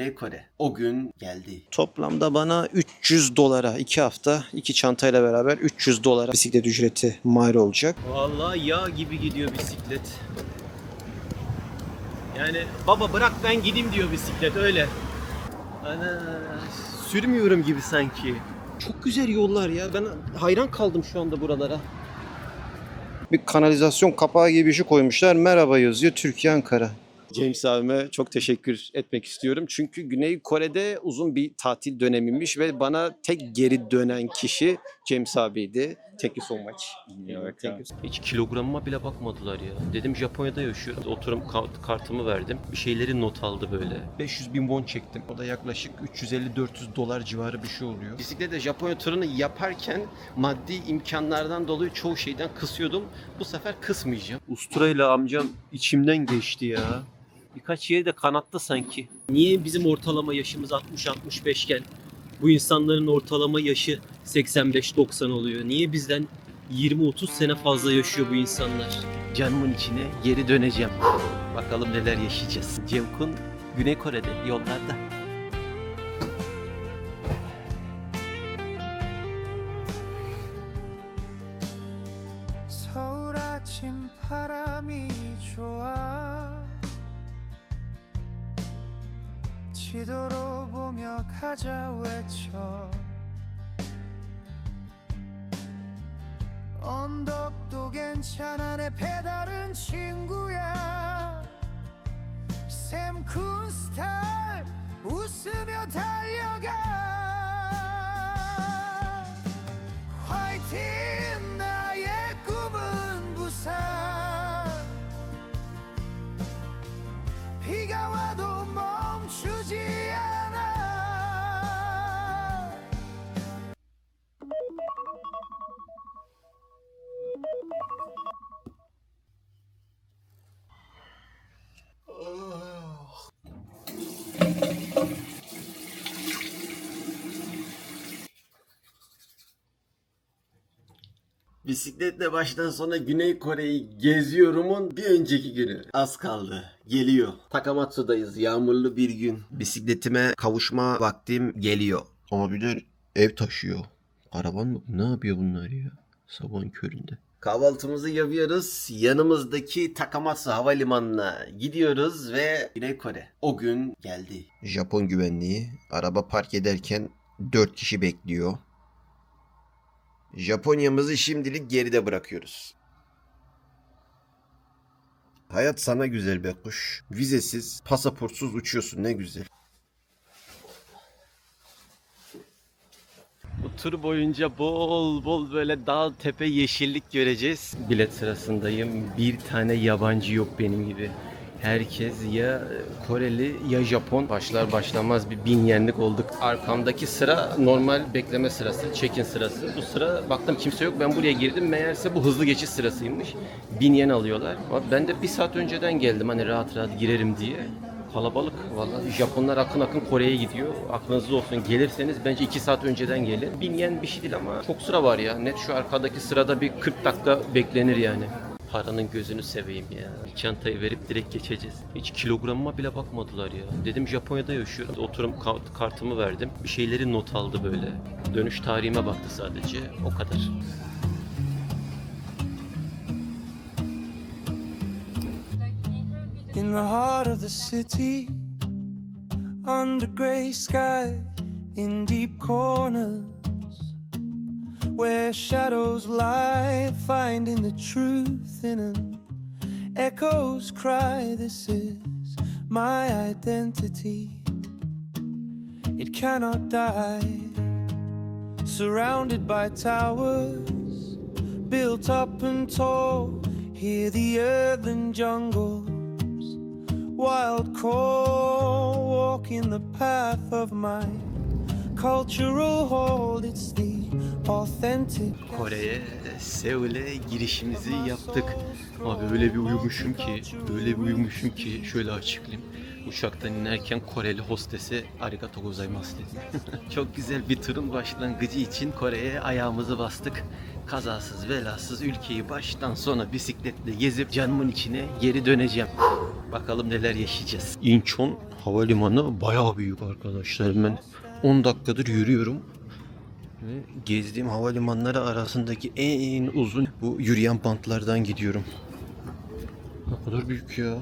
Güney Kore. O gün geldi. Toplamda bana $300 2 hafta 2 çantayla beraber $300 bisiklet ücreti mal olacak. Vallahi yağ gibi gidiyor bisiklet. Yani baba bırak ben gideyim diyor bisiklet öyle. Ana sürmüyorum gibi sanki. Çok güzel yollar ya. Ben hayran kaldım şu anda buralara. Bir kanalizasyon kapağı gibi bir şey koymuşlar. Merhaba yazıyor. Türkiye, Ankara. James abime çok teşekkür etmek istiyorum. Çünkü Güney Kore'de uzun bir tatil dönemiymiş ve bana tek geri dönen kişi James abiydi. Thank you so much. Hiç kilogramıma bile bakmadılar ya. Dedim Japonya'da yaşıyorum. Oturum kartımı verdim. Bir şeyleri not aldı böyle. 500 bin won çektim. O da yaklaşık $350-400 civarı bir şey oluyor. Bisiklete Japonya turunu yaparken maddi imkanlardan dolayı çoğu şeyden kısıyordum. Bu sefer kısmayacağım. Usturayla amcam içimden geçti ya. Birkaç yeri de kanattı sanki. Niye bizim ortalama yaşımız 60-65 iken bu insanların ortalama yaşı 85-90 oluyor? Niye bizden 20-30 sene fazla yaşıyor bu insanlar? Canımın içine geri döneceğim. Bakalım neler yaşayacağız. Cemkun Güney Kore'de yollarda. 서울 아침 바람이 좋아 지도로 보며 가자 외쳐 언덕도 괜찮아 내 배달은 친구야 샘쿤 스타일 웃으며 달려가 화이팅 나의 꿈은 부산 비가 와도 멈추지 않아 Bisikletle baştan sona Güney Kore'yi geziyorumun bir önceki günü. Az kaldı. Geliyor. Takamatsu'dayız. Yağmurlu bir gün. Bisikletime kavuşma vaktim geliyor. Abiler ev taşıyor. Karavan mı? Ne yapıyor bunlar ya? Sabahın köründe. Kahvaltımızı yapıyoruz. Yanımızdaki Takamatsu havalimanına gidiyoruz ve Güney Kore. O gün geldi. Japon güvenliği araba park ederken 4 kişi bekliyor. Japonya'mızı şimdilik geride bırakıyoruz. Hayat sana güzel be kuş. Vizesiz, pasaportsuz uçuyorsun ne güzel. Bu tur boyunca bol bol böyle dağ tepe yeşillik göreceğiz. Bilet sırasındayım. Bir tane yabancı yok benim gibi. Herkes ya Koreli ya Japon. Başlar başlamaz bir 1000 yenlik olduk. Arkamdaki sıra normal bekleme sırası, check-in sırası. Bu sıra baktım kimse yok. Ben buraya girdim. Meğerse bu hızlı geçiş sırasıymış. 1000 yen alıyorlar. Ben de bir saat önceden geldim hani rahat rahat girerim diye. Kalabalık vallahi. Japonlar akın akın Kore'ye gidiyor. Aklınızda olsun. Gelirseniz bence 2 saat önceden gelin. 1000 yen bir şey değil ama çok sıra var ya. Net şu arkadaki sırada bir 40 dakika beklenir yani. Paranın gözünü seveyim ya. Bir çantayı verip direkt geçeceğiz. Hiç kilogramıma bile bakmadılar ya. Dedim Japonya'da yaşıyorum. Oturum kartımı verdim. Bir şeyleri not aldı böyle. Dönüş tarihime baktı sadece. O kadar. In the heart of the city, under grey sky, in deep corners, where shadows lie, finding the truth in an echo's cry. This is my identity, it cannot die. Surrounded by towers, built up and tall, hear the earthen jungles, wild call, walk in the path of my cultural hold. It's the authentic. Kore'ye, Seul'e girişimizi yaptık. Abi öyle bir uyumuşum ki, şöyle açıklayayım. Uçaktan inerken Koreli hostesi arigato gozaimasu dedi. Çok güzel bir turun başlangıcı için Kore'ye ayağımızı bastık. Kazasız belasız ülkeyi baştan sona bisikletle gezip canımın içine geri döneceğim. Bakalım neler yaşayacağız. Incheon Havalimanı bayağı büyük arkadaşlar. Ben 10 dakikadır yürüyorum. Ve gezdiğim havalimanları arasındaki en uzun bu yürüyen bantlardan gidiyorum. Ne kadar büyük ya.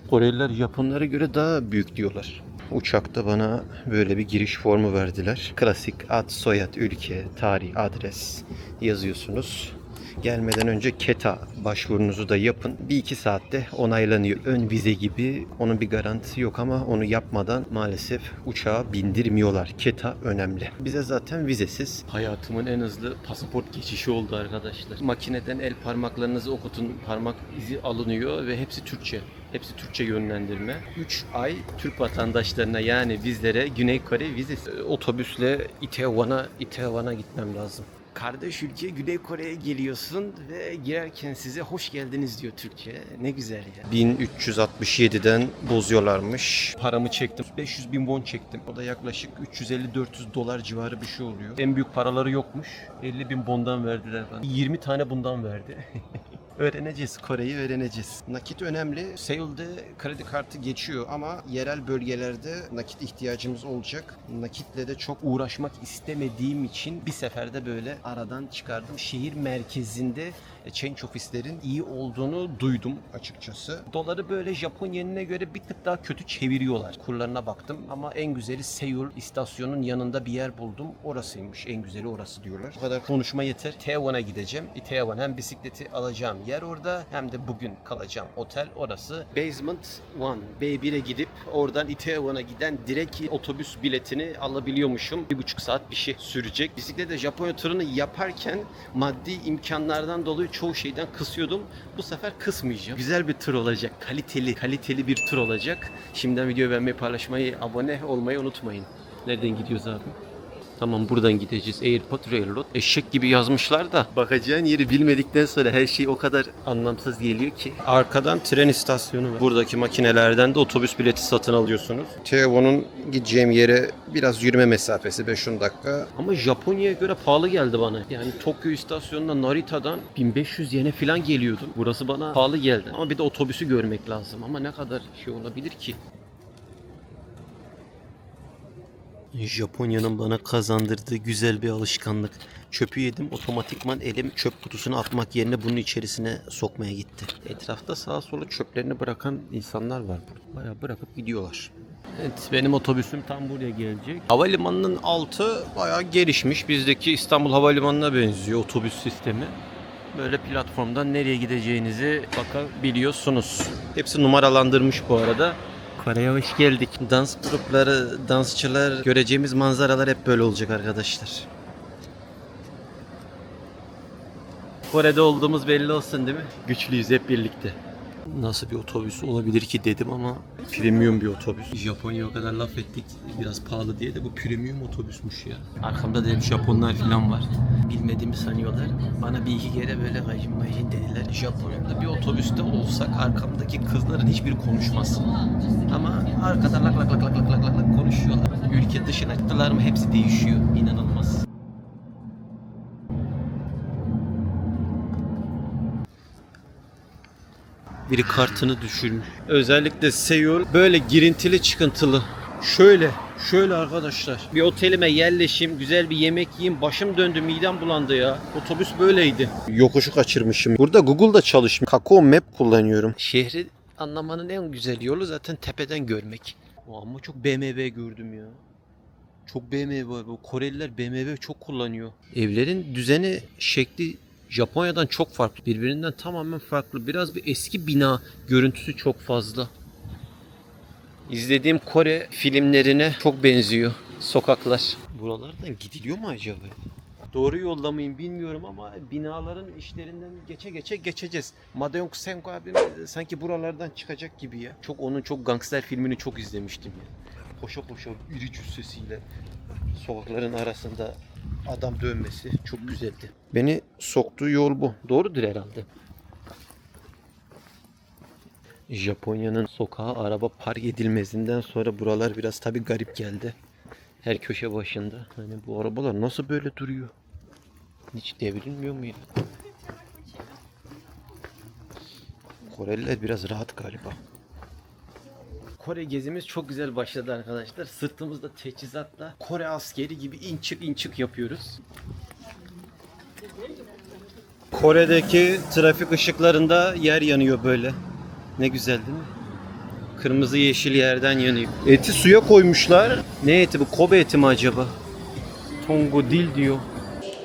Koreliler Japonlara göre daha büyük diyorlar. Uçakta bana böyle bir giriş formu verdiler. Klasik ad, soyad, ülke, tarih, adres yazıyorsunuz. Gelmeden önce KETA başvurunuzu da yapın. 1-2 saatte onaylanıyor. Ön vize gibi, onun bir garantisi yok ama onu yapmadan maalesef uçağa bindirmiyorlar. KETA önemli. Bize zaten vizesiz. Hayatımın en hızlı pasaport geçişi oldu arkadaşlar. Makineden el parmaklarınızı okutun. Parmak izi alınıyor ve hepsi Türkçe. Hepsi Türkçe yönlendirme. 3 ay Türk vatandaşlarına yani bizlere Güney Kore vizesi. Otobüsle Itaewon'a gitmem lazım. Kardeş ülke Güney Kore'ye geliyorsun ve girerken size hoş geldiniz diyor Türkçe. Ne güzel ya. 1367'den bozuyorlarmış. Paramı çektim. 500 bin won çektim. O da yaklaşık 350-400 dolar civarı bir şey oluyor. En büyük paraları yokmuş. 50 bin won'dan verdiler bana. 20 tane bundan verdi. Öğreneceğiz. Kore'yi öğreneceğiz. Nakit önemli. Seul'de Kredi kartı geçiyor ama yerel bölgelerde nakit ihtiyacımız olacak. nakitle de çok uğraşmak istemediğim için bir seferde böyle aradan çıkardım. Şehir merkezinde change ofislerin iyi olduğunu duydum açıkçası. Doları böyle Japon yenine göre bir tık daha kötü çeviriyorlar. Kurlarına baktım ama en güzeli Seul istasyonun yanında bir yer buldum. Orasıymış. En güzeli orası diyorlar. Bu kadar konuşma yeter. Itaewon'a gideceğim. Itaewon hem bisikleti alacağım yer orada hem de bugün kalacağım otel orası. Basement 1 B1'e gidip oradan Itaewon'a giden direkt otobüs biletini alabiliyormuşum. 1,5 saat bir şey sürecek. Bisikletle Japonya turunu yaparken maddi imkanlardan dolayı çoğu şeyden kısıyordum. Bu sefer kısmayacağım. Güzel bir tur olacak. Kaliteli bir tur olacak. Şimdiden video beğenmeyi, paylaşmayı, abone olmayı unutmayın. Nereden gidiyoruz abi? Tamam buradan gideceğiz. Airport Railroad. Eşek gibi yazmışlar da bakacağın yeri bilmedikten sonra her şey o kadar anlamsız geliyor ki. Arkadan tren istasyonu var. Buradaki makinelerden de otobüs bileti satın alıyorsunuz. Itaewon'un gideceğim yere biraz yürüme mesafesi 5-10 dakika. Ama Japonya'ya göre pahalı geldi bana. Yani Tokyo istasyonuna Narita'dan 1500 yene falan geliyordu. Burası bana pahalı geldi. Ama bir de otobüsü görmek lazım. Ama ne kadar şey olabilir ki? Japonya'nın bana kazandırdığı güzel bir alışkanlık. Çöpü yedim, otomatikman elim çöp kutusuna atmak yerine bunun içerisine sokmaya gitti. Etrafta sağa sola çöplerini bırakan insanlar var burada. Bayağı bırakıp gidiyorlar. Evet, benim otobüsüm tam buraya gelecek. Havalimanının altı bayağı gelişmiş. Bizdeki İstanbul Havalimanı'na benziyor otobüs sistemi. Böyle platformdan nereye gideceğinizi bakabiliyorsunuz. Hepsi numaralandırmış bu arada. Kore'ye hoş geldik. Dans grupları, dansçılar, göreceğimiz manzaralar hep böyle olacak arkadaşlar. Kore'de olduğumuz belli olsun değil mi? Güçlüyüz hep birlikte. Nasıl bir otobüs olabilir ki dedim ama premium bir otobüs. Japonya'ya o kadar laf ettik biraz pahalı diye de bu premium otobüsmüş ya. Arkamda da hep Japonlar falan var. Bilmediğimi sanıyorlar. Bana bir iki kere böyle kayın dediler. Japonya'da bir otobüste olsak arkamdaki kızların hiçbiri konuşmaz. Ama arkada lak lak lak lak lak lak lak lak konuşuyorlar. Ülke dışına çıktılar mı hepsi değişiyor. İnanılmaz. Biri kartını düşürmüş. Özellikle Seul böyle girintili çıkıntılı. Şöyle arkadaşlar. Bir otelime yerleşeyim, güzel bir yemek yiyeyim. Başım döndü, midem bulandı ya. Otobüs böyleydi. Yokuşu kaçırmışım. Burada Google'da çalışmıyor. Kakao Map kullanıyorum. Şehri anlamanın en güzel yolu zaten tepeden görmek. Ama çok BMW gördüm ya. Çok BMW var. Bu Koreliler BMW çok kullanıyor. Evlerin düzeni, şekli Japonya'dan çok farklı. Birbirinden tamamen farklı. Biraz bir eski bina görüntüsü çok fazla. İzlediğim Kore filmlerine çok benziyor sokaklar. Buralardan gidiliyor mu acaba? Doğru yolda mıyım bilmiyorum ama binaların işlerinden geçeceğiz. Madeong Senko abim sanki buralardan çıkacak gibi ya. Onun çok gangster filmini çok izlemiştim ya. Koşa iri cüssesiyle sokakların arasında adam dönmesi çok güzeldi. Beni soktuğu yol bu. Doğrudur herhalde. Japonya'nın sokağa araba park edilmesinden sonra buralar biraz tabi garip geldi. Her köşe başında. Hani bu arabalar nasıl böyle duruyor? Hiç devrilmiyor mu ya? Koreliler biraz rahat galiba. Kore gezimiz çok güzel başladı arkadaşlar. Sırtımızda teçhizatla Kore askeri gibi in çık yapıyoruz. Kore'deki trafik ışıklarında yer yanıyor böyle. Ne güzel değil mi? Kırmızı yeşil yerden yanıyor. Eti suya koymuşlar. Ne eti bu? Kobe eti mi acaba? Tongo dil diyor.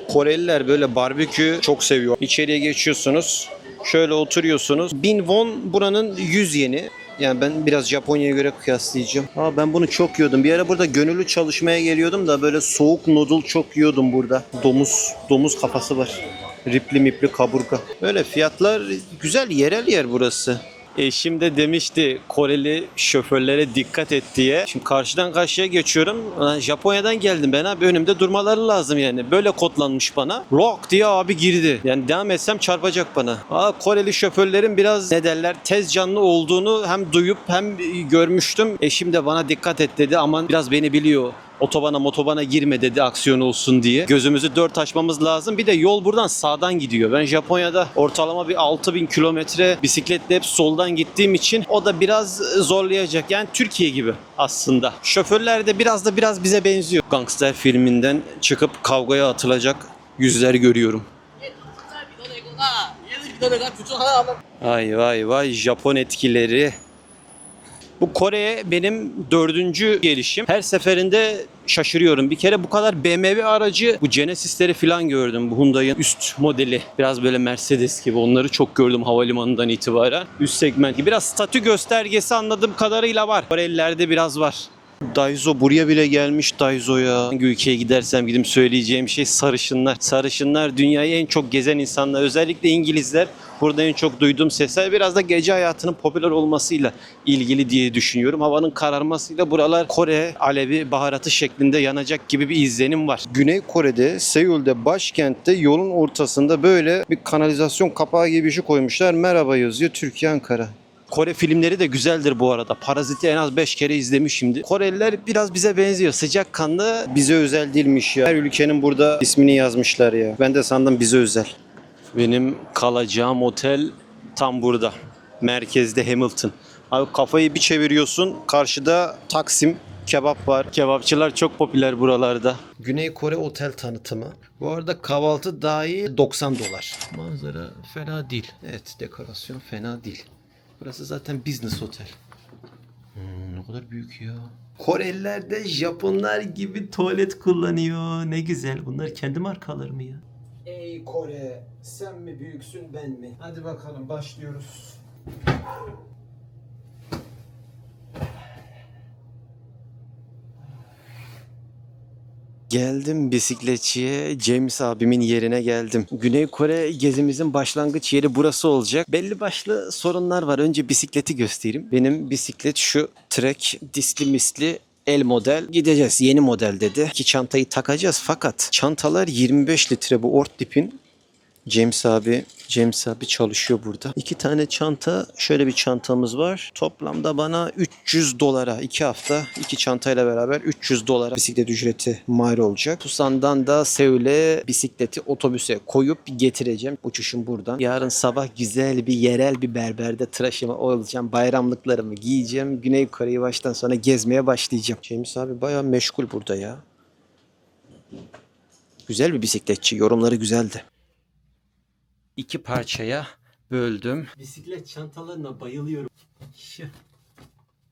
Koreliler böyle barbekü çok seviyor. İçeriye geçiyorsunuz. Şöyle oturuyorsunuz. 1000 won buranın 100 yeni. Yani ben biraz Japonya'ya göre kıyaslayacağım. Ben bunu çok yiyordum. Bir ara burada gönüllü çalışmaya geliyordum da böyle soğuk noodle çok yiyordum burada. Domuz kafası var. Ripli mipli kaburga. Böyle fiyatlar güzel, yerel yer burası. Eşim de demişti Koreli şoförlere dikkat et diye. Şimdi karşıdan karşıya geçiyorum. Japonya'dan geldim ben abi. Önümde durmaları lazım yani. Böyle kodlanmış bana. Rock diye abi girdi. Yani devam etsem çarpacak bana. Koreli şoförlerin biraz ne derler tez canlı olduğunu hem duyup hem görmüştüm. Eşim de bana dikkat et dedi. Aman biraz beni biliyor. Motobana girme dedi aksiyon olsun diye. Gözümüzü dört açmamız lazım. Bir de yol buradan sağdan gidiyor. Ben Japonya'da ortalama bir 6000 kilometre bisikletle hep soldan gittiğim için o da biraz zorlayacak. Yani Türkiye gibi aslında. Şoförler de biraz bize benziyor. Gangster filminden çıkıp kavgaya atılacak yüzler görüyorum. Vay Japon etkileri. Bu Kore'ye benim 4. gelişim. Her seferinde şaşırıyorum. Bir kere bu kadar BMW aracı, bu Genesis'leri falan gördüm. Bu Hyundai'ın üst modeli. Biraz böyle Mercedes gibi. Onları çok gördüm havalimanından itibaren. Üst segment gibi. Biraz statü göstergesi anladığım kadarıyla var. Korelilerde biraz var. Daiso buraya bile gelmiş Daiso'ya. Hangi ülkeye gidersem gidip söyleyeceğim şey sarışınlar. Sarışınlar dünyayı en çok gezen insanlar. Özellikle İngilizler. Burada en çok duyduğum sesler biraz da gece hayatının popüler olmasıyla ilgili diye düşünüyorum. Havanın kararmasıyla buralar Kore alevi baharatı şeklinde yanacak gibi bir izlenim var. Güney Kore'de, Seul'de, başkentte yolun ortasında böyle bir kanalizasyon kapağı gibi bir şey koymuşlar. Merhaba yazıyor Türkiye Ankara. Kore filmleri de güzeldir bu arada. Parazit'i en az 5 kere izlemişimdir. Koreliler biraz bize benziyor. Sıcakkanlı, bize özel değilmiş ya. Her ülkenin burada ismini yazmışlar ya. Ben de sandım bize özel. Benim kalacağım otel tam burada. Merkezde Hamilton. Abi kafayı bir çeviriyorsun. Karşıda Taksim kebap var. Kebapçılar çok popüler buralarda. Güney Kore otel tanıtımı. Bu arada kahvaltı dahi 90 dolar. Manzara fena değil. Evet, dekorasyon fena değil. Burası zaten business otel. Ne kadar büyük ya. Koreliler de Japonlar gibi tuvalet kullanıyor. Ne güzel. Bunlar kendi markaları mı ya? Ey Kore, sen mi büyüksün ben mi? Hadi bakalım başlıyoruz. Geldim bisikletçiye, James abimin yerine geldim. Güney Kore gezimizin başlangıç yeri burası olacak. Belli başlı sorunlar var. Önce bisikleti göstereyim. Benim bisiklet şu Trek disli misli el model. Gideceğiz. Yeni model dedi. İki çantayı takacağız fakat çantalar 25 litre bu Ortdip'in. James abi çalışıyor burada. 2 tane çanta, şöyle bir çantamız var. Toplamda bana 300 dolara 2 hafta 2 çantayla beraber 300 dolara bisiklet ücreti mal olacak. Busan'dan da Seul'e bisikleti otobüse koyup getireceğim. Uçuşum buradan. Yarın sabah güzel bir yerel bir berberde tıraşımı olacağım. Bayramlıklarımı giyeceğim. Güney Kore'yi baştan sona gezmeye başlayacağım. James abi bayağı meşgul burada ya. Güzel bir bisikletçi. Yorumları güzeldi. 2 parçaya böldüm. Bisiklet çantalarına bayılıyorum.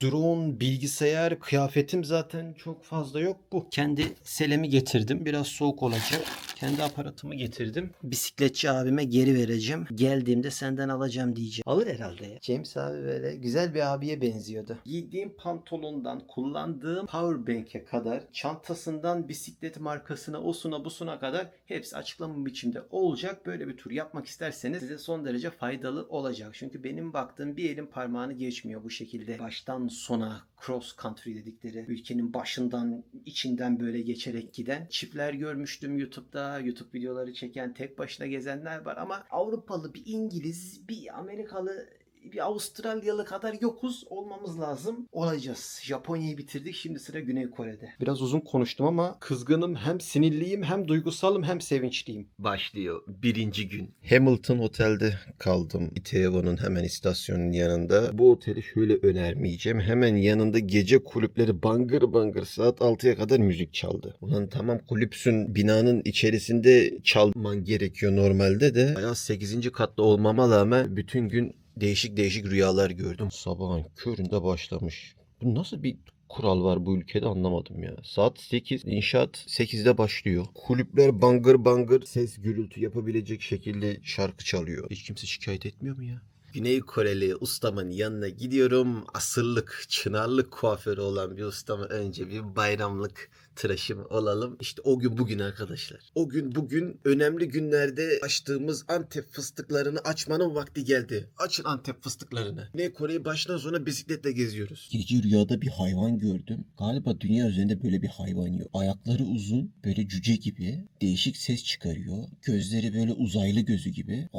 Drone, bilgisayar, kıyafetim zaten çok fazla yok bu. Kendi selemi getirdim. Biraz soğuk olacak. Kendi aparatımı getirdim. Bisikletçi abime geri vereceğim. Geldiğimde senden alacağım diyeceğim. Alır herhalde ya. James abi böyle güzel bir abiye benziyordu. Giydiğim pantolondan kullandığım powerbank'e kadar, çantasından bisiklet markasına, osuna busuna kadar hepsi açıklama biçimde olacak. Böyle bir tur yapmak isterseniz size son derece faydalı olacak. Çünkü benim baktığım bir elin parmağını geçmiyor bu şekilde. Baştan sona cross country dedikleri, ülkenin başından içinden böyle geçerek giden çiftler görmüştüm YouTube'da. YouTube videoları çeken, tek başına gezenler var ama Avrupalı bir İngiliz, bir Amerikalı bir Avustralyalı kadar yokuz, olmamız lazım. Olacağız. Japonya'yı bitirdik. Şimdi sıra Güney Kore'de. Biraz uzun konuştum ama kızgınım, hem sinirliyim, hem duygusalım, hem sevinçliyim. Başlıyor birinci gün. Hamilton Otel'de kaldım. Itaewon'un hemen istasyonun yanında. Bu oteli şöyle önermeyeceğim. Hemen yanında gece kulüpleri bangır bangır saat 6'ya kadar müzik çaldı. Ulan tamam, kulüpsün, binanın içerisinde çalman gerekiyor normalde de. Bayağı 8. katta olmama rağmen bütün gün değişik değişik rüyalar gördüm. Sabahın köründe başlamış. Bu nasıl bir kural var bu ülkede, anlamadım ya. Saat 8, inşaat 8'de başlıyor. Kulüpler bangır bangır ses gürültü yapabilecek şekilde şarkı çalıyor. Hiç kimse şikayet etmiyor mu ya? Güney Koreli ustamın yanına gidiyorum. Asırlık, çınarlık kuaförü olan bir ustama önce bir bayramlık tıraşım olalım. İşte o gün bugün arkadaşlar. O gün bugün, önemli günlerde açtığımız Antep fıstıklarını açmanın vakti geldi. Açın Antep fıstıklarını. Güney Kore'yi baştan sona bisikletle geziyoruz. Gece rüyada bir hayvan gördüm. Galiba dünya üzerinde böyle bir hayvan yok. Ayakları uzun, böyle cüce gibi. Değişik ses çıkarıyor. Gözleri böyle uzaylı gözü gibi.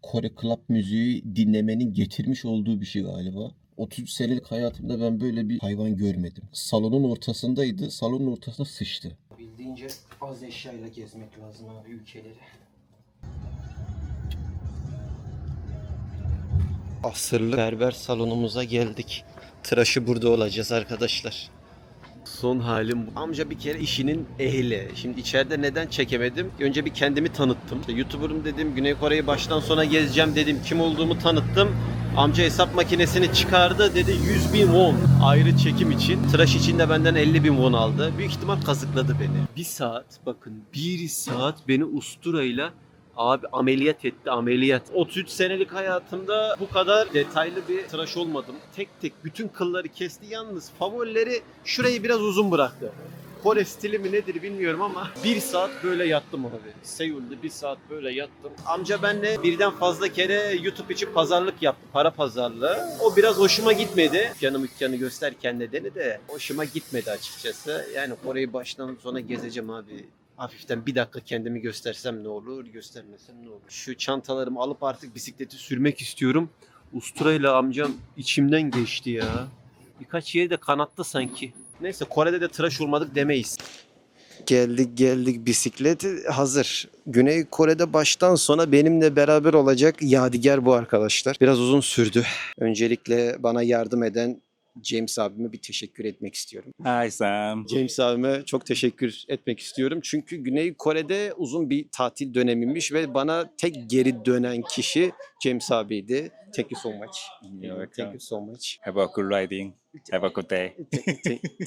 Kore club müziği dinlemenin getirmiş olduğu bir şey galiba. 33 senelik hayatımda ben böyle bir hayvan görmedim. Salonun ortasındaydı. Salonun ortasına sıçtı. Bildiğince az eşyayla gezmek lazım abi ülkeleri. Asırlı berber salonumuza geldik. Tıraşı burada olacağız arkadaşlar. Son halim bu. Amca bir kere işinin ehli. Şimdi içeride neden çekemedim? Önce bir kendimi tanıttım. İşte YouTuber'ım dedim. Güney Kore'yi baştan sona gezeceğim dedim. Kim olduğumu tanıttım. Amca hesap makinesini çıkardı. Dedi 100.000 won ayrı çekim için. Tıraş için de benden 50.000 won aldı. Büyük ihtimal kazıkladı beni. Bir saat, bakın 1 saat beni usturayla abi ameliyat etti, ameliyat. 33 senelik hayatımda bu kadar detaylı bir tıraş olmadım. Tek tek bütün kılları kesti. Yalnız favorileri şurayı biraz uzun bıraktı. Kore stili mi nedir bilmiyorum ama 1 saat böyle yattım abi. Seul'de 1 saat böyle yattım. Amca benle birden fazla kere YouTube için pazarlık yaptı. Para pazarlığı. O biraz hoşuma gitmedi. Dükkanı gösterken nedeni de hoşuma gitmedi açıkçası. Yani Kore'yi baştan sona gezeceğim abi. Hafiften bir dakika kendimi göstersem ne olur, göstermesem ne olur. Şu çantalarımı alıp artık bisikleti sürmek istiyorum. Usturayla amcam içimden geçti ya. Birkaç yeri de kanattı sanki. Neyse, Kore'de de tıraş olmadık demeyiz. Geldik, bisiklet hazır. Güney Kore'de baştan sona benimle beraber olacak yadigar bu arkadaşlar. Biraz uzun sürdü. Öncelikle bana yardım eden James abime bir teşekkür etmek istiyorum. Hi Sam. James abime çok teşekkür etmek istiyorum. Çünkü Güney Kore'de uzun bir tatil dönemiymiş ve bana tek geri dönen kişi James abiydi. Thank you so much. Thank you so much. Have a good riding. Have a good day.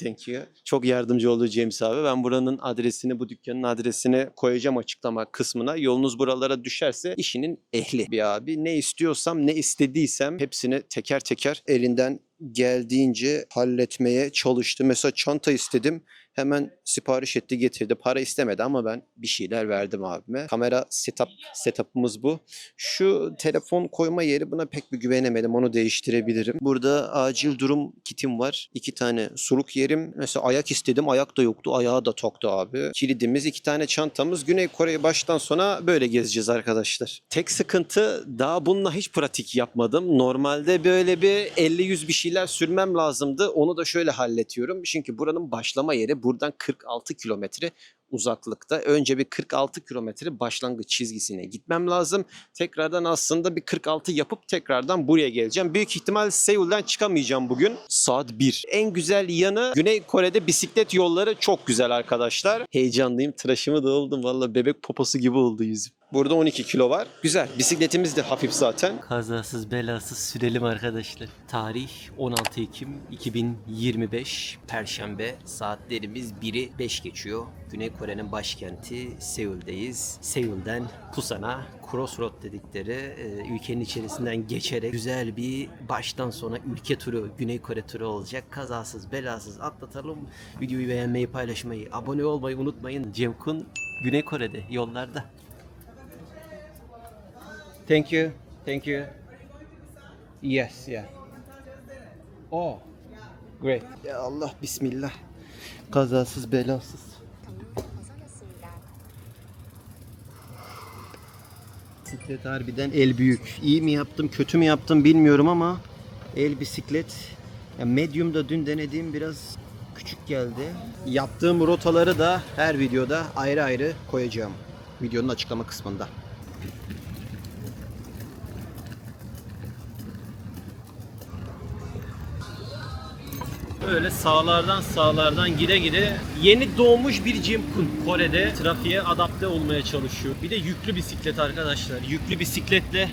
Thank you. Çok yardımcı oldu James abi. Ben buranın adresini, bu dükkanın adresini koyacağım açıklama kısmına. Yolunuz buralara düşerse işinin ehli bir abi. Ne istiyorsam, ne istediysem hepsini teker teker elinden geldiğince halletmeye çalıştı. Mesela çanta istedim. Hemen sipariş etti, getirdi. Para istemedi ama ben bir şeyler verdim abime. Kamera setup'ımız bu. Şu telefon koyma yeri, buna pek bir güvenemedim. Onu değiştirebilirim. Burada acil durum kitim var. 2 tane suluk yerim. Mesela ayak istedim. Ayak da yoktu. Ayağı da toktu abi. Kilidimiz, 2 tane çantamız. Güney Kore'yi baştan sona böyle gezeceğiz arkadaşlar. Tek sıkıntı, daha bununla hiç pratik yapmadım. Normalde böyle bir 50-100 bir şeyler sürmem lazımdı. Onu da şöyle halletiyorum. Çünkü buranın başlama yeri buradan 46 kilometre uzaklıkta. Önce bir 46 kilometre başlangıç çizgisine gitmem lazım. Tekrardan aslında bir 46 yapıp tekrardan buraya geleceğim. Büyük ihtimal Seul'den çıkamayacağım bugün. Saat 1. En güzel yanı, Güney Kore'de bisiklet yolları çok güzel arkadaşlar. Heyecanlıyım. Tıraşımı da oldum. Valla bebek poposu gibi oldu yüzüm. Burada 12 kilo var. Güzel. Bisikletimiz de hafif zaten. Kazasız belasız sürelim arkadaşlar. Tarih 16 Ekim 2025 Perşembe. Saatlerimiz 1'i 5 geçiyor. Güney Kore'nin başkenti Seul'deyiz. Seul'den Busan'a Crossroad dedikleri ülkenin içerisinden geçerek güzel bir baştan sona ülke turu, Güney Kore turu olacak. Kazasız belasız atlatalım. Videoyu beğenmeyi, paylaşmayı, abone olmayı unutmayın. Cem Kun Güney Kore'de yollarda. Thank you. Thank you. Yes, yeah. Oh. Great. Ya Allah, bismillah. Kazasız belasız. Bisiklet harbiden el büyük. İyi mi yaptım, kötü mü yaptım bilmiyorum ama el bisiklet. Ya medium da dün denediğim biraz küçük geldi. Yaptığım rotaları da her videoda ayrı ayrı koyacağım. Videonun açıklama kısmında. Böyle sağlardan gide gide yeni doğmuş bir Jim Kun Kore'de trafiğe adapte olmaya çalışıyor. Bir de yüklü bisiklet arkadaşlar. Yüklü bisikletle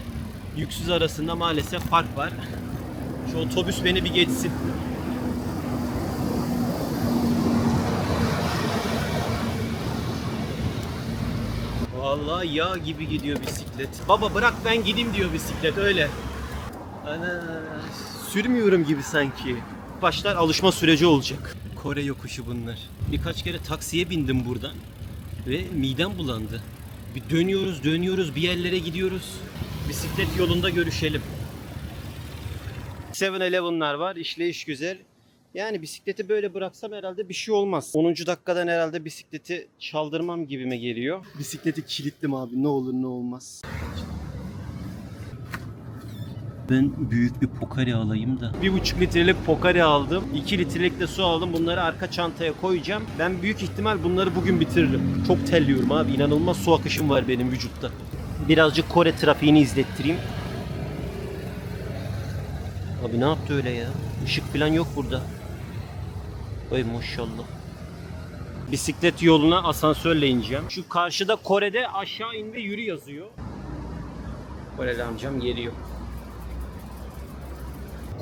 yüksüz arasında maalesef fark var. Şu otobüs beni bir geçsin. Vallahi yağ gibi gidiyor bisiklet. Baba bırak ben gideyim diyor bisiklet öyle. Ana, sürmüyorum gibi sanki. Başlar alışma süreci olacak. Kore yokuşu bunlar. Birkaç kere taksiye bindim buradan ve midem bulandı. Bir dönüyoruz bir yerlere gidiyoruz. Bisiklet yolunda görüşelim. 7-Eleven'lar var. İşleyiş güzel. Yani bisikleti böyle bıraksam herhalde bir şey olmaz. 10. dakikadan herhalde bisikleti çaldırmam gibime geliyor. Bisikleti kilitlim abi. Ne olur ne olmaz. Ben büyük bir Pocari alayım da. 1,5 litrelik Pocari aldım. 2 litrelik de su aldım. Bunları arka çantaya koyacağım. Ben büyük ihtimal bunları bugün bitiririm. Çok terliyorum abi. İnanılmaz su akışım var benim vücutta. Birazcık Kore trafiğini izlettireyim. Abi ne yaptı öyle ya? Işık falan yok burada. Ay maşallah. Bisiklet yoluna asansörle ineceğim. Şu karşıda Kore'de aşağı in ve yürü yazıyor. Koreli amcam geliyor.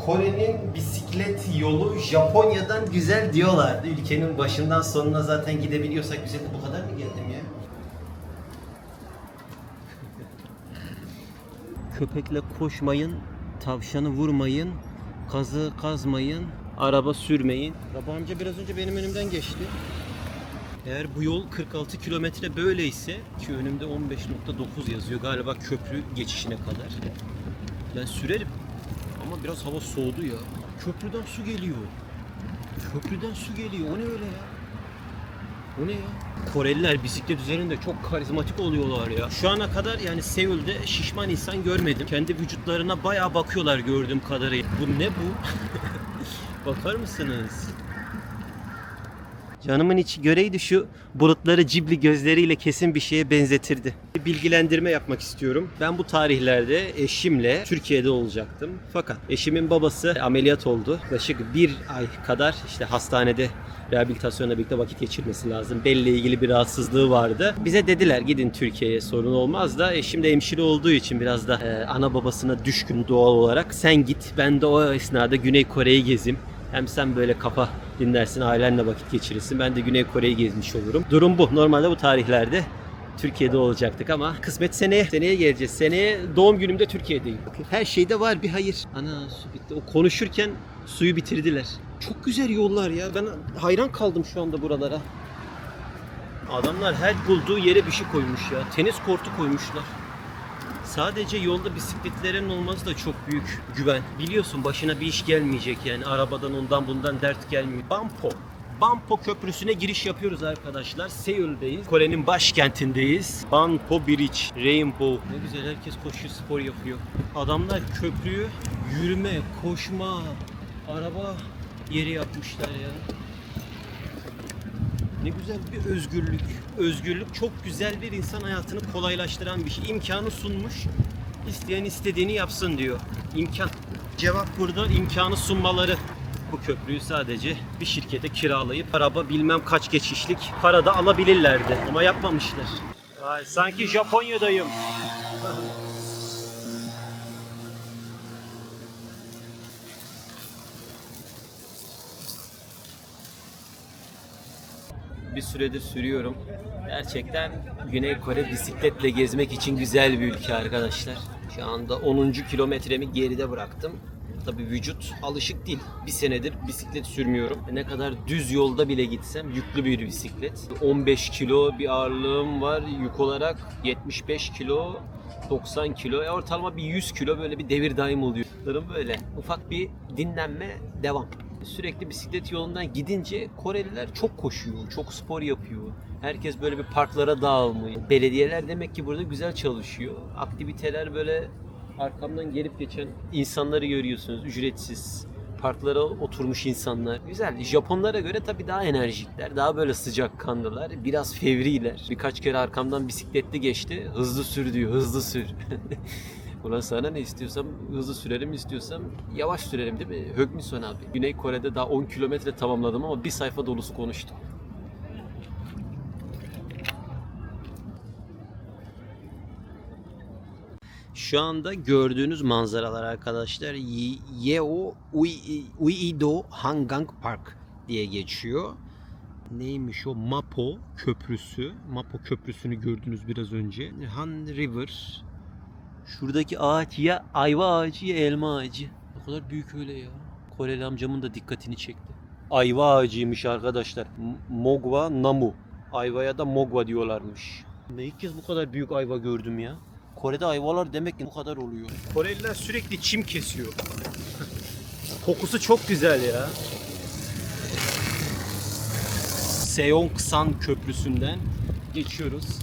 Kore'nin bisiklet yolu Japonya'dan güzel diyorlardı. Ülkenin başından sonuna zaten gidebiliyorsak güzel. Bu kadar mı geldim ya? Köpekle koşmayın, tavşanı vurmayın, kazı kazmayın, araba sürmeyin. Baba amca biraz önce benim önümden geçti. Eğer bu yol 46 kilometre böyleyse ki önümde 15.9 yazıyor galiba köprü geçişine kadar. Ben sürerim. Ama biraz hava soğudu ya. Köprüden su geliyor. Köprüden su geliyor. O ne öyle ya? O ne ya? Koreliler bisiklet üzerinde çok karizmatik oluyorlar ya. Şu ana kadar yani Seul'de şişman insan görmedim. Kendi vücutlarına bayağı bakıyorlar gördüğüm kadarıyla. Bu ne bu? Bakar mısınız? Canımın içi göreydi şu bulutları cibli gözleriyle kesin bir şeye benzetirdi. Bir bilgilendirme yapmak istiyorum. Ben bu tarihlerde eşimle Türkiye'de olacaktım. Fakat eşimin babası ameliyat oldu. Yaklaşık bir ay kadar işte hastanede rehabilitasyonla birlikte vakit geçirmesi lazım. Belle ilgili bir rahatsızlığı vardı. Bize dediler gidin Türkiye'ye sorun olmaz da eşim de hemşire olduğu için biraz da ana babasına düşkün doğal olarak. Sen git ben de o esnada Güney Kore'yi gezeyim. Hem sen böyle kafa dinlersin, ailenle vakit geçirirsin. Ben de Güney Kore'yi gezmiş olurum. Durum bu. Normalde bu tarihlerde Türkiye'de olacaktık ama kısmet seneye. Seneye geleceğiz. Seneye doğum günümde Türkiye'deyim. Her şeyde var bir hayır. Ana su bitti. O konuşurken suyu bitirdiler. Çok güzel yollar ya. Ben hayran kaldım şu anda buralara. Adamlar her bulduğu yere bir şey koymuş ya. Tenis kortu koymuşlar. Sadece yolda bisikletlerin olması da çok büyük güven. Biliyorsun başına bir iş gelmeyecek yani arabadan ondan bundan dert gelmiyor. Banpo Köprüsü'ne giriş yapıyoruz arkadaşlar. Seul'deyiz. Kore'nin başkentindeyiz. Banpo Bridge, Rainbow. Ne güzel herkes koşuyor, spor yapıyor. Adamlar köprüyü yürüme, koşma, araba yeri yapmışlar ya. Ne güzel bir özgürlük. Özgürlük çok güzel bir insan hayatını kolaylaştıran bir şey. İmkanı sunmuş. İsteyen istediğini yapsın diyor. İmkan. Cevap burada imkanı sunmaları. Bu köprüyü sadece bir şirkete kiralayıp araba bilmem kaç geçişlik para da alabilirlerdi. Ama yapmamışlar. Ay, sanki Japonya'dayım. Bir süredir sürüyorum. Gerçekten Güney Kore bisikletle gezmek için güzel bir ülke arkadaşlar. Şu anda 10. kilometremi geride bıraktım. Tabii vücut alışık değil. Bir senedir bisiklet sürmüyorum. Ne kadar düz yolda bile gitsem yüklü bir bisiklet. 15 kilo bir ağırlığım var. Yük olarak 75 kilo, 90 kilo. Ortalama bir 100 kilo böyle bir devir daim oluyor. Böyle ufak bir dinlenme devam. Sürekli bisiklet yolundan gidince Koreliler çok koşuyor, çok spor yapıyor. Herkes böyle bir parklara dağılmış. Belediyeler demek ki burada güzel çalışıyor. Aktiviteler böyle arkamdan gelip geçen insanları görüyorsunuz ücretsiz. Parklara oturmuş insanlar. Güzel. Japonlara göre tabii daha enerjikler, daha böyle sıcakkanlılar, biraz fevriler. Birkaç kere arkamdan bisikletli geçti. Hızlı sür diyor, hızlı sür. Ulan sana ne istiyorsam hızlı sürerim, istiyorsam yavaş sürerim değil mi? Högmison abi. Güney Kore'de daha 10 kilometre tamamladım ama bir sayfa dolusu konuştum. Şu anda gördüğünüz manzaralar arkadaşlar Yeo Uido Hangang Park diye geçiyor. Neymiş o? Mapo Köprüsü. Mapo Köprüsü'nü gördünüz biraz önce. Han River. Şuradaki ağaç ya ayva ağacı ya elma ağacı. Ne kadar büyük öyle ya. Koreli amcamın da dikkatini çekti. Ayva ağacıymış arkadaşlar. Mogwa Namu. Ayvaya da Mogwa diyorlarmış. Ne ilk kez bu kadar büyük ayva gördüm ya. Kore'de ayvalar demek ki bu kadar oluyor. Koreliler sürekli çim kesiyor. Kokusu çok güzel ya. Seongsan Köprüsü'nden geçiyoruz.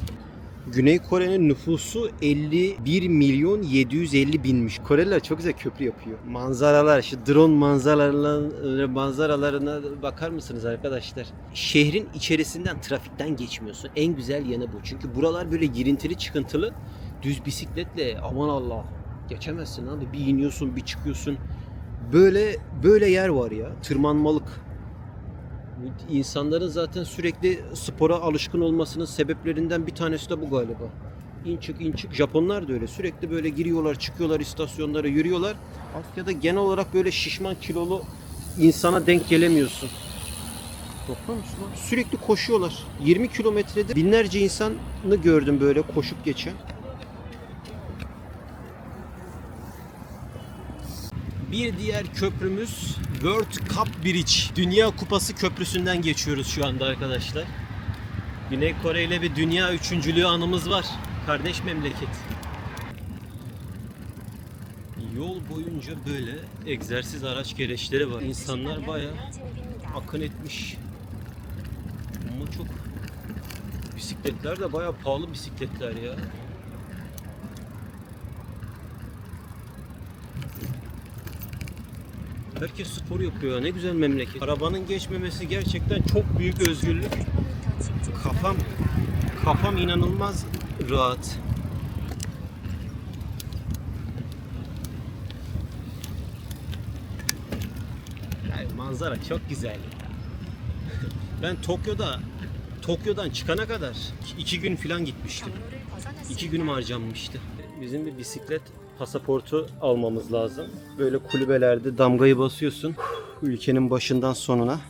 Güney Kore'nin nüfusu 51 milyon 750 binmiş. Koreliler çok güzel köprü yapıyor. Manzaralar, şu drone manzaralarına bakar mısınız arkadaşlar? Şehrin içerisinden, trafikten geçmiyorsun. En güzel yanı bu. Çünkü buralar böyle girintili çıkıntılı. Düz bisikletle aman Allah geçemezsin abi. Bir iniyorsun, bir çıkıyorsun. Böyle yer var ya. Tırmanmalık. İnsanların zaten sürekli spora alışkın olmasının sebeplerinden bir tanesi de bu galiba. İn çık. Japonlar da öyle. Sürekli böyle giriyorlar, çıkıyorlar istasyonlara, yürüyorlar. Asya'da genel olarak böyle şişman, kilolu insana denk gelemiyorsun. Bakar mısın? Sürekli koşuyorlar. 20 kilometrede binlerce insanı gördüm böyle koşup geçen. Bir diğer köprümüz World Cup Bridge. Dünya Kupası Köprüsü'nden geçiyoruz şu anda arkadaşlar. Güney Kore ile bir dünya üçüncülüğü anımız var. Kardeş memleket. Yol boyunca böyle egzersiz araç gereçleri var. İnsanlar bayağı akın etmiş. Ama çok bisikletler de bayağı pahalı bisikletler ya. Herkes spor yapıyor ya. Ne güzel memleket. Arabanın geçmemesi gerçekten çok büyük özgürlük. Kafam inanılmaz rahat. Yani manzara çok güzel. Ben Tokyo'dan çıkana kadar 2 gün falan gitmiştim. 2 günüm harcanmıştı. Bizim bir bisiklet pasaportu almamız lazım. Böyle kulübelerde damgayı basıyorsun. Ülkenin başından sonuna.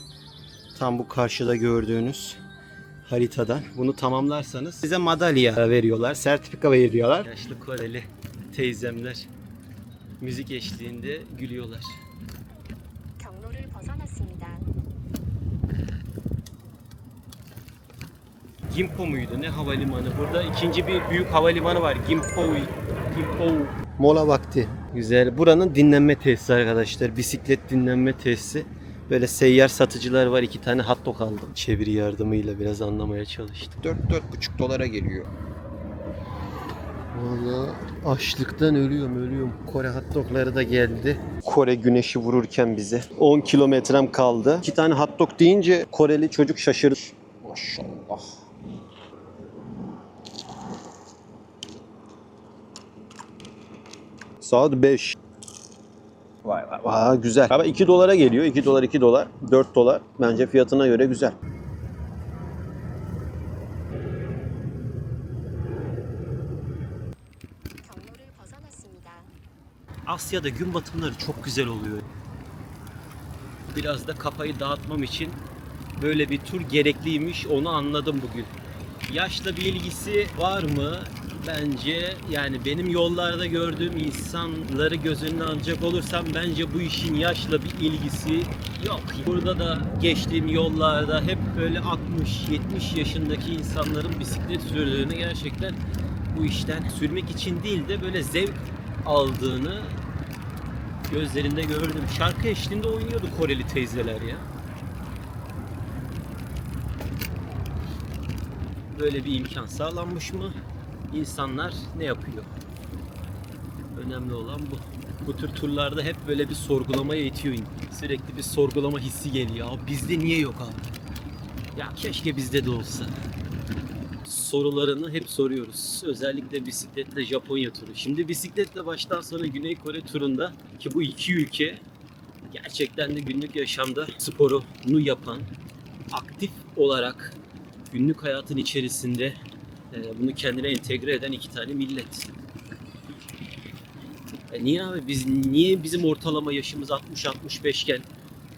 Tam bu karşıda gördüğünüz haritadan. Bunu tamamlarsanız size madalya veriyorlar, sertifika veriyorlar. Yaşlı Koreli teyzemler müzik eşliğinde gülüyorlar. Gimpo muydu? Ne havalimanı? Burada ikinci bir büyük havalimanı var. Gimpo. Mola vakti. Güzel. Buranın dinlenme tesisi arkadaşlar. Bisiklet dinlenme tesisi. Böyle seyyar satıcılar var. 2 tane hot dog aldım. Çeviri yardımıyla biraz anlamaya çalıştım. 4-4,5 dolara geliyor. Vallahi açlıktan ölüyorum. Kore hot dogları da geldi. Kore güneşi vururken bize. 10 kilometrem kaldı. 2 tane hot dog deyince Koreli çocuk şaşırdı. Maşallah. Saat 5. Vay. Güzel. Ama 2 dolara geliyor. 2 dolar. 4 dolar. Bence fiyatına göre güzel. Asya'da gün batımları çok güzel oluyor. Biraz da kafayı dağıtmam için böyle bir tur gerekliymiş. Onu anladım bugün. Yaşla bir ilgisi var mı? Bence yani benim yollarda gördüğüm insanları göz önüne alacak olursam bence bu işin yaşla bir ilgisi yok. Burada da geçtiğim yollarda hep böyle 60-70 yaşındaki insanların bisiklet sürdüğünü, gerçekten bu işten sürmek için değil de böyle zevk aldığını Gözlerinde gördüm. Şarkı eşliğinde oynuyordu Koreli teyzeler ya. Böyle bir imkan sağlanmış mı? İnsanlar ne yapıyor? Önemli olan bu. Bu tür turlarda hep böyle bir sorgulamaya itiyor. Sürekli bir sorgulama hissi geliyor. Abi bizde niye yok abi? Ya keşke bizde de olsa. Sorularını hep soruyoruz. Özellikle bisikletle Japonya turu. Şimdi bisikletle baştan sona Güney Kore turunda ki bu iki ülke gerçekten de günlük yaşamda sporunu yapan, aktif olarak günlük hayatın içerisinde bunu kendine entegre eden iki tane millet. Niye abi niye bizim ortalama yaşımız 60-65 iken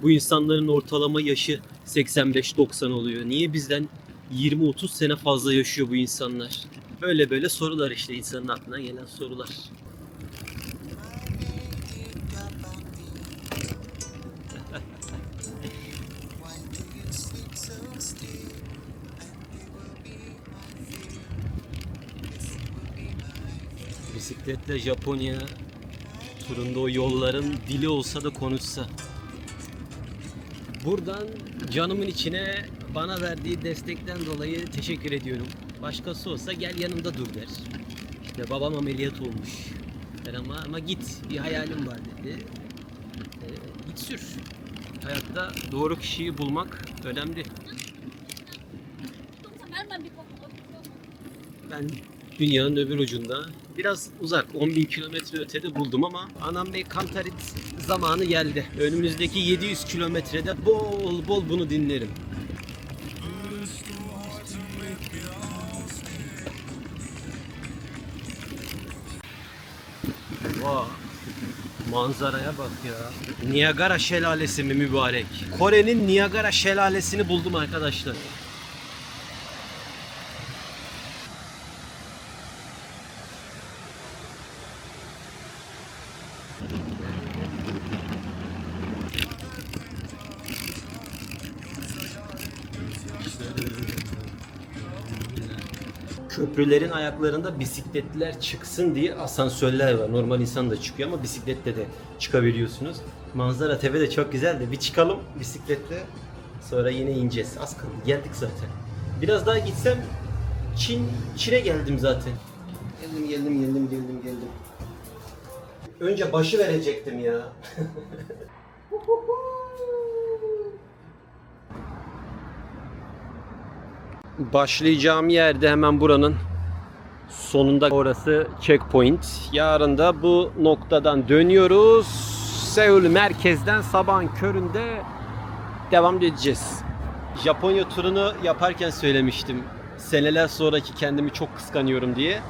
bu insanların ortalama yaşı 85-90 oluyor? Niye bizden 20-30 sene fazla yaşıyor bu insanlar? Böyle böyle sorular işte insanın aklına gelen sorular. Bisikletle Japonya turunda o yolların dili olsa da konuşsa. Buradan canımın içine bana verdiği destekten dolayı teşekkür ediyorum. Başkası olsa gel yanımda dur der. İşte babam ameliyat olmuş. Der ama git bir hayalim var dedi. Git sür. Hayatta doğru kişiyi bulmak önemli. Ben dünyanın öbür ucunda biraz uzak 10.000 kilometre ötede buldum ama anam bey Kantarit zamanı geldi. Önümüzdeki 700 kilometrede bol bol bunu dinlerim. Vay. Manzaraya bak ya. Niagara şelalesi mi mübarek? Kore'nin Niagara şelalesini buldum arkadaşlar. Köprülerin ayaklarında bisikletler çıksın diye asansörler var. Normal insan da çıkıyor ama bisikletle de çıkabiliyorsunuz. Manzara tepede çok güzel de bir çıkalım bisikletle. Sonra yine ineceğiz. Az kaldı. Geldik zaten. Biraz daha gitsem Çin'e geldim zaten. Geldim. Önce başı verecektim ya. Başlayacağım yerde hemen buranın sonunda, orası checkpoint. Yarın da bu noktadan dönüyoruz. Seul merkezden sabahın köründe devam edeceğiz. Japonya turunu yaparken söylemiştim. Seneler sonraki kendimi çok kıskanıyorum diye.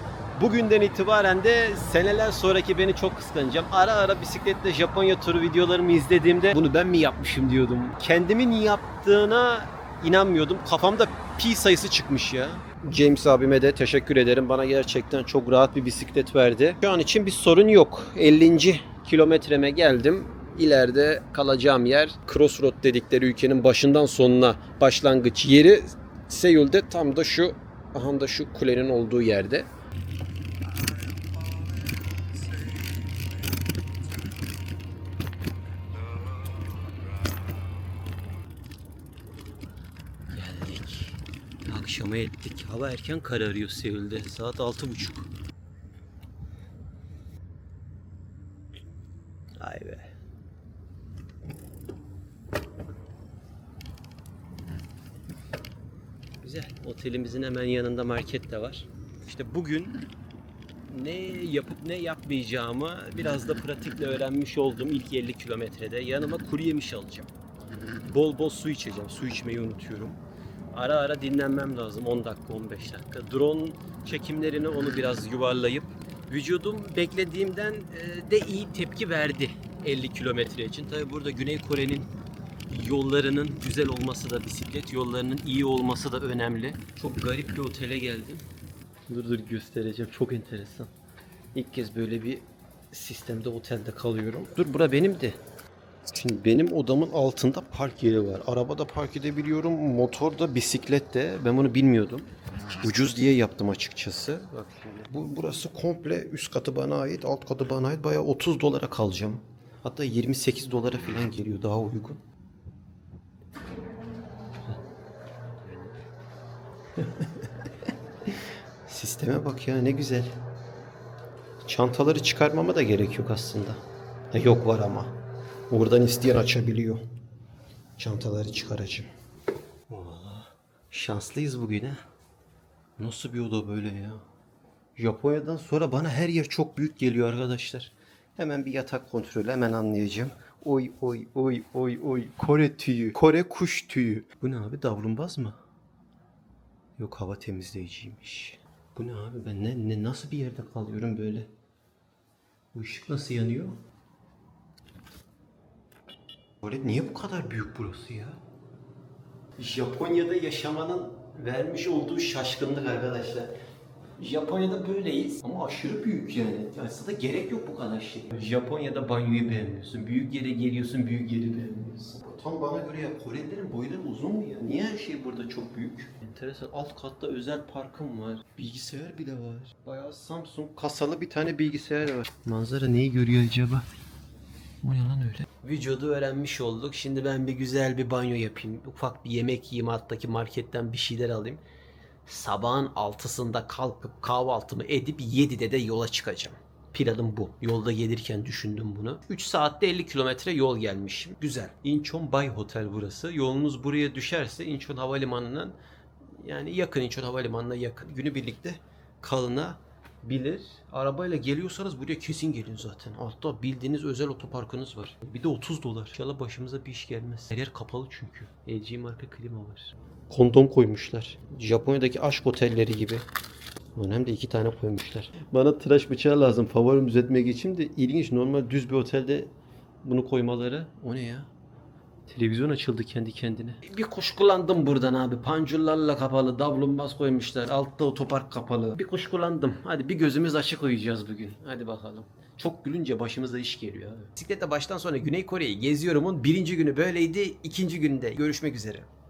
Bugünden itibaren de seneler sonraki beni çok kıskanacağım. Ara ara bisikletle Japonya turu videolarımı izlediğimde bunu ben mi yapmışım diyordum. Kendimin yaptığına inanmıyordum. Kafamda pi sayısı çıkmış ya. James abime de teşekkür ederim. Bana gerçekten çok rahat bir bisiklet verdi. Şu an için bir sorun yok. 50. kilometreme geldim. İleride kalacağım yer Crossroad dedikleri ülkenin başından sonuna başlangıç yeri. Seul'de tam da şu kulenin olduğu yerde. Akşama ettik. Hava erken kararıyor Seul'de. Saat 6.30. Ay be. Güzel. Otelimizin hemen yanında market de var. İşte bugün ne yapıp ne yapmayacağımı biraz da pratikle öğrenmiş oldum ilk 50 kilometrede. Yanıma kuru yemiş alacağım. Bol bol su içeceğim. Su içmeyi unutuyorum. Ara ara dinlenmem lazım 10 dakika 15 dakika. Drone çekimlerini onu biraz yuvarlayıp vücudum beklediğimden de iyi tepki verdi 50 kilometre için. Tabi burada Güney Kore'nin yollarının güzel olması da, bisiklet yollarının iyi olması da önemli. Çok garip bir otele geldim. Dur göstereceğim, çok enteresan. İlk kez böyle bir sistemde otelde kalıyorum. Dur, bura benimdi. Şimdi benim odamın altında park yeri var. Arabada park edebiliyorum. Motorda, bisiklette. Ben bunu bilmiyordum. Ucuz diye yaptım açıkçası. Bak şimdi. Burası komple üst katı bana ait, alt katı bana ait. Bayağı $30 kalacağım. Hatta 28 dolara falan geliyor, daha uygun. Sisteme bak ya, ne güzel. Çantaları çıkarmama da gerek yok aslında. Ha, yok var ama. Buradan isteyen açabiliyor. Çantaları çıkaracağım. Vallahi şanslıyız bugün ha. Nasıl bir oda böyle ya? Japonya'dan sonra bana her yer çok büyük geliyor arkadaşlar. Hemen bir yatak kontrolü, hemen anlayacağım. Oy oy oy oy oy. Kore tüyü. Kore kuş tüyü. Bu ne abi, davlumbaz mı? Yok, hava temizleyiciymiş. Bu ne abi, ben nasıl bir yerde kalıyorum böyle? Bu ışık nasıl yanıyor? Kore niye bu kadar büyük burası ya? Japonya'da yaşamanın vermiş olduğu şaşkınlık arkadaşlar. Japonya'da böyleyiz ama aşırı büyük yani. Aslında gerek yok bu kadar şey. Japonya'da banyoyu beğenmiyorsun. Büyük yere geliyorsun, büyük yeri beğenmiyorsun. Tam bana göre ya, Korelilerin boyları uzun mu ya? Niye her şey burada çok büyük? Enteresan. Alt katta özel parkım var. Bilgisayar bile var. Bayağı Samsung kasalı bir tane bilgisayar var. Manzara neyi görüyor acaba? O ne lan öyle? Vücudu öğrenmiş olduk. Şimdi ben bir güzel bir banyo yapayım. Ufak bir yemek yiyeyim, alttaki marketten bir şeyler alayım. Sabahın 6'sında kalkıp kahvaltımı edip 7'de de yola çıkacağım. Planım bu. Yolda gelirken düşündüm bunu. 3 saatte 50 kilometre yol gelmişim. Güzel. Incheon Bay Hotel burası. Yolunuz buraya düşerse Incheon Havalimanı'nın, yani yakın, Incheon Havalimanı'na yakın. Günübirlikte kalınabilir. Arabayla geliyorsanız buraya kesin gelin zaten. Altta bildiğiniz özel otoparkınız var. Bir de 30 dolar. İnşallah başımıza bir iş gelmez. Her yer kapalı çünkü. LG marka klima var. Kondom koymuşlar. Japonya'daki aşk otelleri gibi. Hem de 2 tane koymuşlar. Bana tıraş bıçağı lazım. Favorim düzeltmeye geçeyim de ilginç. Normal düz bir otelde bunu koymaları. O ne ya? Televizyon açıldı kendi kendine. Bir kuşkulandım buradan abi. Pancurlarla kapalı, davlumbaz koymuşlar. Altta otopark kapalı. Bir kuşkulandım. Hadi bir gözümüz açık uyuyacağız bugün. Hadi bakalım. Çok gülünce başımıza iş geliyor abi. Bisikletle baştan sona Güney Kore'yi geziyorumun birinci günü böyleydi. İkinci günde görüşmek üzere.